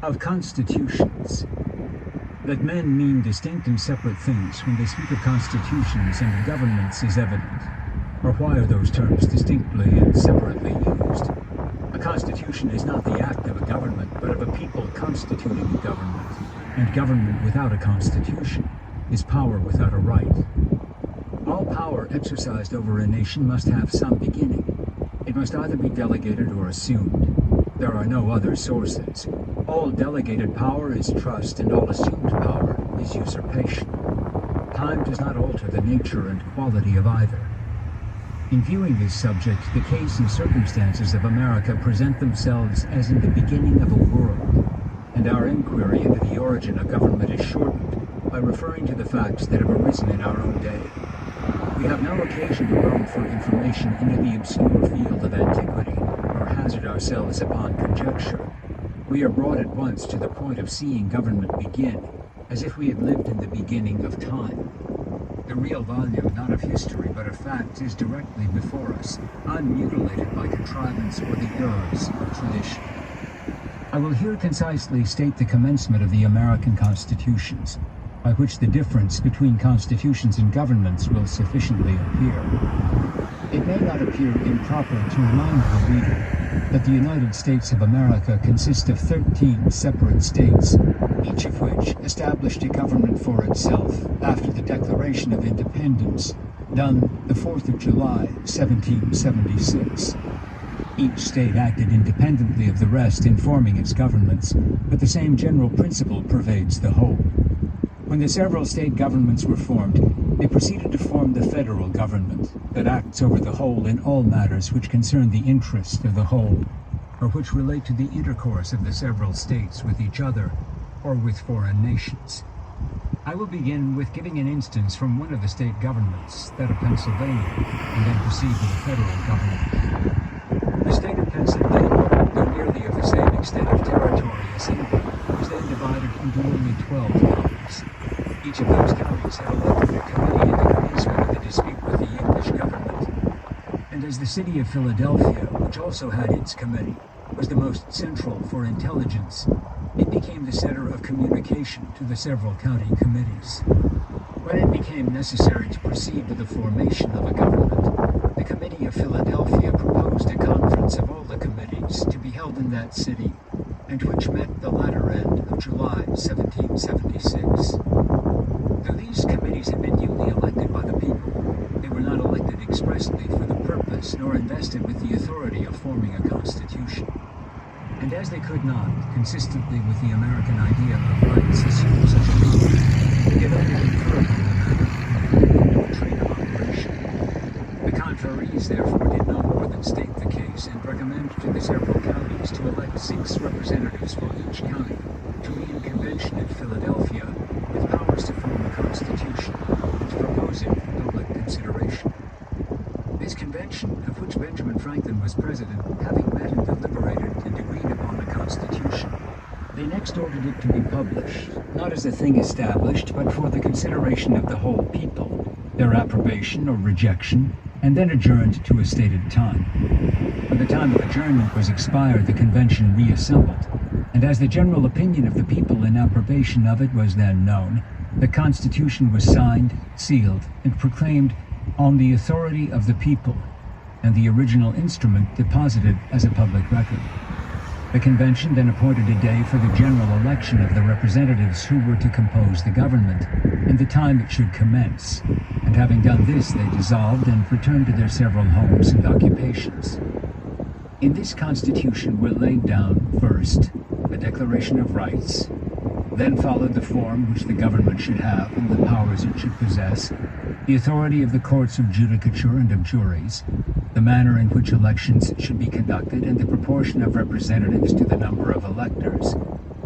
Of constitutions. That men mean distinct and separate things when they speak of constitutions and of governments is evident. Or why are those terms distinctly and separately used? A constitution is not the act of a government, but of a people constituting a government. And government without a constitution is power without a right. All power exercised over a nation must have some beginning. It must either be delegated or assumed. There are no other sources. All delegated power is trust, and all assumed power is usurpation. Time does not alter the nature and quality of either. In viewing this subject, the case and circumstances of America present themselves as in the beginning of a world, and our inquiry into the origin of government is shortened by referring to the facts that have arisen in our own day. We have no occasion to roam for information into the obscure field of antiquity, or hazard ourselves upon conjecture. We are brought at once to the point of seeing government begin, as if we had lived in the beginning of time. The real volume, not of history, but of facts, is directly before us, unmutilated by contrivance or the errors of tradition. I will here concisely state the commencement of the American constitutions, by which the difference between constitutions and governments will sufficiently appear. It may not appear improper to remind the reader that the United States of America consist of 13 separate states, each of which established a government for itself after the Declaration of Independence, done the 4th of July, 1776. Each state acted independently of the rest in forming its governments, but the same general principle pervades the whole. When the several state governments were formed, they proceeded to form the federal government that acts over the whole in all matters which concern the interest of the whole, or which relate to the intercourse of the several states with each other or with foreign nations. I will begin with giving an instance from one of the state governments, that of Pennsylvania, and then proceed to the federal government. The state of Pennsylvania, though nearly of the same extent of territory as England, was then divided into only 12 counties. Each of those counties had elected a committee into commencement of the dispute with the English government. And as the city of Philadelphia, which also had its committee, was the most central for intelligence, it became the center of communication to the several county committees. When it became necessary to proceed to the formation of a government, the Committee of Philadelphia proposed a conference of all the committees to be held in that city, and which met the latter end of July 1776. Though these committees had been duly elected by the people, they were not elected expressly for the purpose, nor invested with the authority of forming a constitution. And as they could not, consistently with the American idea of rights, assume such a power, they did only confer upon the matter of trade of operation. The conferees, therefore, did no more than state the case and recommend to the several counties to elect 6 representatives for each county to meet in convention at Philadelphia with powers to form a constitution and to propose it for public consideration. This convention, of which Benjamin Franklin was president, having met and deliberated and agreed upon a constitution, they next ordered it to be published, not as a thing established, but for the consideration of the whole people, their approbation or rejection, and then adjourned to a stated time. When the time of adjournment was expired, the convention reassembled, and as the general opinion of the people in approbation of it was then known, the Constitution was signed, sealed, and proclaimed on the authority of the people, and the original instrument deposited as a public record. The convention then appointed a day for the general election of the representatives who were to compose the government, and the time it should commence, and having done this, they dissolved and returned to their several homes and occupations. In this Constitution were laid down, first, a Declaration of Rights, then followed the form which the government should have and the powers it should possess, the authority of the courts of judicature and of juries, the manner in which elections should be conducted, and the proportion of representatives to the number of electors,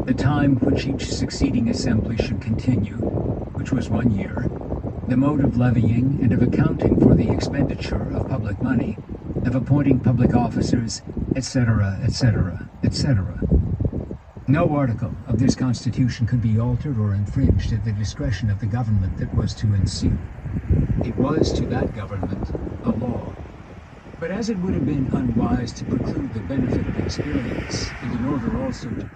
the time which each succeeding assembly should continue, which was 1 year, the mode of levying and of accounting for the expenditure of public money, of appointing public officers, etc., etc., etc. No article of this Constitution could be altered or infringed at the discretion of the government that was to ensue. It was to that government a law. But as it would have been unwise to preclude the benefit of experience, and in order also to